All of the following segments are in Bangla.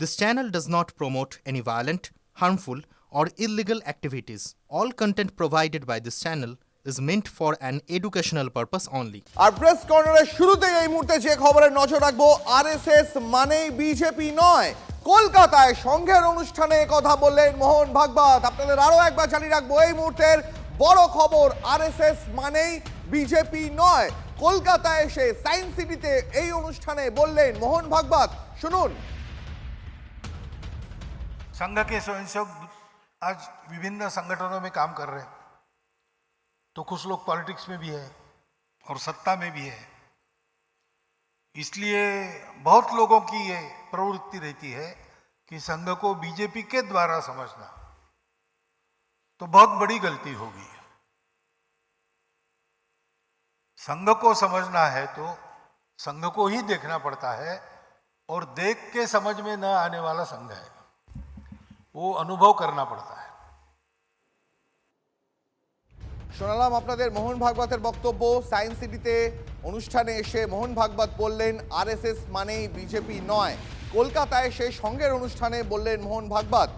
This channel does not promote any violent, harmful, or illegal activities. All content provided by this channel is meant for an educational purpose only. আর প্রেস কর্নারের শুরুতেই এই মুহূর্তে যে খবরের নজর রাখবো, আরএসএস মানেই বিজেপি নয়। কলকাতায় সংঘের অনুষ্ঠানে কথা বললেন মোহন ভাগবত। আপনাদের আরো একবার জানিয়ে রাখবো, এই মুহূর্তের বড় খবর, আরএসএস মানেই বিজেপি নয়। কলকাতায় এসে সায়েন্স সিটিতে এই অনুষ্ঠানে বললেন মোহন ভাগবত। শুনুন। संघ के स्वयंसेवक आज विभिन्न संगठनों में काम कर रहे हैं, तो कुछ लोग पॉलिटिक्स में भी है और सत्ता में भी है। इसलिए बहुत लोगों की ये प्रवृत्ति रहती है कि संघ को बीजेपी के द्वारा समझना, तो बहुत बड़ी गलती होगी। संघ को समझना है तो संघ को ही देखना पड़ता है, और देख के समझ में न आने वाला संघ है, वो अनुभव करना पड़ता है। শোনালাম আপনাদের মোহন ভাগবতের বক্তব্য। সায়েন্স সিটিতে অনুষ্ঠানে এসে মোহন ভাগবত বললেন আরএসএস মানেই বিজেপি নয়। কলকাতায় এসে সংঘের অনুষ্ঠানে বললেন মোহন ভাগবত,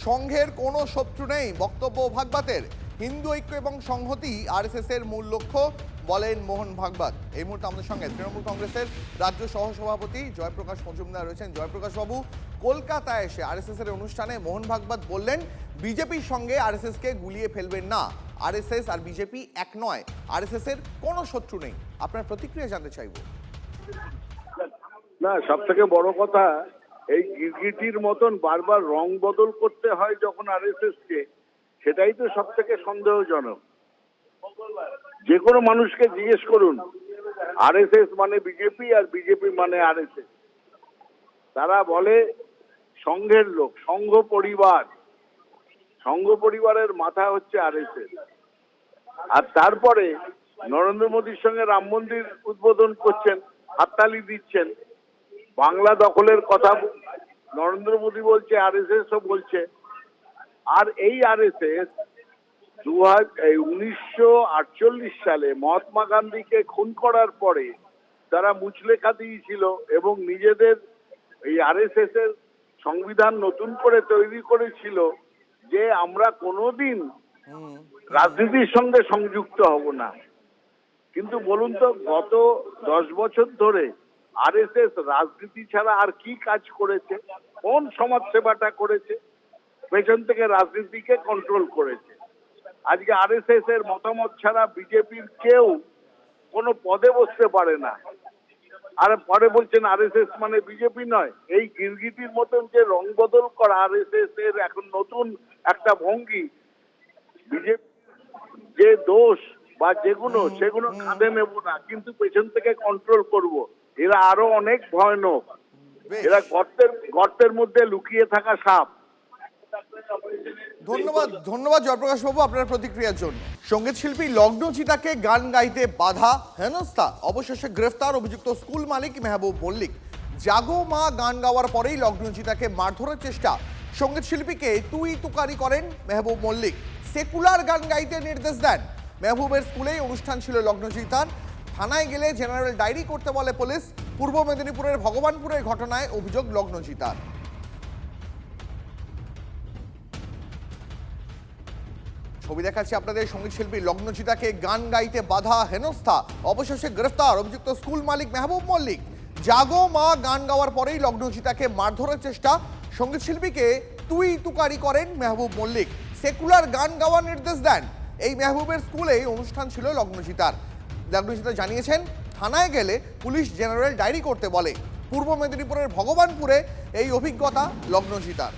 সংঘের কোনো শত্রু নেই। বক্তব্য ভাগবতের, হিন্দু ঐক্য এবং সংহতি আরএসএস এর মূল লক্ষ্য বলেন মোহন ভাগবত। এই মুহূর্তে আমাদের সঙ্গে তৃণমূল কংগ্রেসের রাজ্য সহসভাপতি জয়প্রকাশ মজুমদার রয়েছেন। জয়প্রকাশ বাবু, কলকাতায় এসে আরএসএস এর অনুষ্ঠানে মোহন ভাগবত বললেন বিজেপির সঙ্গে আরএসএস কে গুলিয়ে ফেলবেন না, আরএসএস আর বিজেপি এক নয়, আরএসএস এর কোনো শত্রু নেই। আপনার প্রতিক্রিয়া জানতে চাইব। না, সব থেকে বড় কথা, এই গিরগিটির মতন বারবার রং বদল করতে হয় যখন আরএসএস কে, সেটাই তো সব থেকে সন্দেহজনক। যে কোনো মানুষকে জিজ্ঞেস করুন, আরএসএস মানে বিজেপি আর বিজেপি মানে আরএসএস। তারা বলে সংঘের লোক, সংঘ পরিবার, সংঘ পরিবারের মাথা হচ্ছে আরএসএস। আর তারপরে নরেন্দ্র মোদীর সঙ্গে রাম মন্দির উদ্বোধন করছেন, হাততালি দিচ্ছেন। বাংলা দখলের কথা নরেন্দ্র মোদী বলছে, আরএসএস ও বলছে। আর এই আরএসএস 1948 সালে মহাত্মা গান্ধীকে খুন করার পরে তারা মুচলেখা দিয়েছিল এবং নিজেদের এই আরএসএস এর সংবিধান নতুন করে তৈরি করেছিল যে আমরা কোনোদিন রাজনীতির সঙ্গে সংযুক্ত হব না। কিন্তু বলুন তো, গত 10 বছর ধরে আরএসএস রাজনীতি ছাড়া আর কি কাজ করেছে? কোন সমাজ সেবাটা করেছে? পেছন থেকে রাজনীতিকে কন্ট্রোল করেছে। আজকে আরএসএস এর মতামত ছাড়া বিজেপির কেউ কোনো পদে বসতে পারে না। আর পরে বলছেন আরএসএস মানে বিজেপি নয়। এই গিরগিটির মতন যে রং বদল করা আরএসএস এর এখন নতুন একটা ভঙ্গি, বিজেপি যে দোষ বা যেগুলো সেগুলো কাঁধে নেব না, কিন্তু পেছন থেকে কন্ট্রোল করব। এরা আরো অনেক ভয়ানক, এরা গর্তের মধ্যে লুকিয়ে থাকা সাপ। ধন্যবাদ জয়প্রকাশ বাবু আপনার প্রতিক্রিয়ার জন্য। সঙ্গীত শিল্পী লগ্নজিতাকে গান গাইতে বাধা, হেনস্থা, অবশেষে গ্রেফতার অভিযুক্ত স্কুল মালিক মেহবুব মল্লিক। জাগো মা গান গাওয়ার পরেই লগ্নজিতাকে মারধরের চেষ্টা, সঙ্গীত শিল্পীকে তুই তুকারি করেন মেহবুব মল্লিক। সেকুলার গান গাইতে নির্দেশ দেন। মেহবুবের স্কুলেই অনুষ্ঠান ছিল লগ্নজিতার। থানায় গেলে জেনারেল ডায়েরি করতে বলে পুলিশ। পূর্ব মেদিনীপুরের ভগবানপুরের ঘটনায় অভিযোগ লগ্নজিতার। ছবি দেখাচ্ছি আপনাদের। সঙ্গীত শিল্পী লগ্নজিতাকে গান গাইতে বাধা, হেনস্থা, অবশেষে গ্রেফতার অভিযুক্ত স্কুল মালিক মেহবুব মল্লিক। জাগো মা গান গাওয়ার পরেই লগ্নজিতাকে মারধরের চেষ্টা, সঙ্গীত শিল্পীকে তুই তুকারি করেন মেহবুব মল্লিক। সেকুলার গান গাওয়ার নির্দেশ দেন। এই মেহবুবের স্কুলেই অনুষ্ঠান ছিল লগ্নজিতার। লগ্নজিতা জানিয়েছেন, থানায় গেলে পুলিশ জেনারেল ডায়েরি করতে বলে। পূর্ব মেদিনীপুরের ভগবানপুরে এই অভিজ্ঞতা লগ্নজিতার।